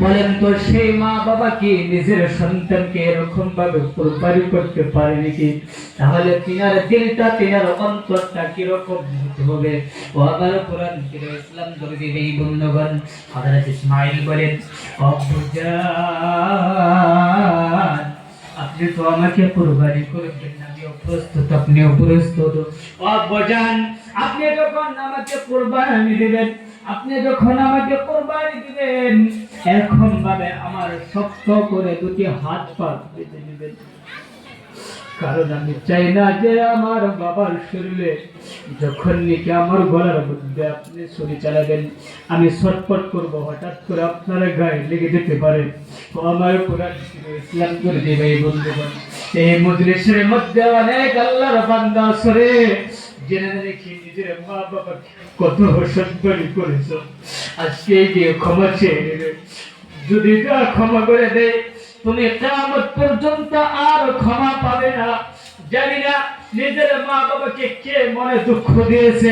বলেন তো সেই মা বাবা কি নিজের সন্তানকে এরকম ভাবে কুরবানি করতে পারে নাকি? তাহলে তিনার দিলটা তিনার অন্তরটা কিরকম হতে হবে? ও আমার কোরআন ফিরে ইসলাম দরদি এই বন্ধুগণ, হযরত ইসমাঈল বলেন, আব্বুজান আপনি তো আমাকে কুরবানি করবেন না, আমিও প্রস্তুত, আপনিও প্রস্তুত। ও আব্বুজান আপনি যখন আমাকে কুরবানি দিবেন, আপনি যখন আমাকে কুরবানি দিবেন, এরকম ভাবে আমার শক্ত করে দুটি হাত পা বেঁধে দিবেন। কারণ আমি চাই না যে আমার বাবার শরীরে যখন নাকি আমার গলার মধ্যে আপনি ছুরি চালাবেন, আমি ছটফট করব, হঠাৎ করে আপনার গায়ে লেগে যেতে পারে। তো আমার কোরআন ইসলাম করে দেবে এই বন্ধুগণ, এই মজলিসের মধ্যে অনেক আল্লাহর বান্দা সরে জেনে রেখে নিজের মা বাবাকে কত সম্মানী করেছ, আজকে গিয়ে ক্ষমা চেয়ে নেবে। যদি যা ক্ষমা করে দেয়, তুমি কিয়ামত পর্যন্ত আর ক্ষমা পাবে না। জানি না নিজের মা বাবাকে কে মনে দুঃখ দিয়েছে,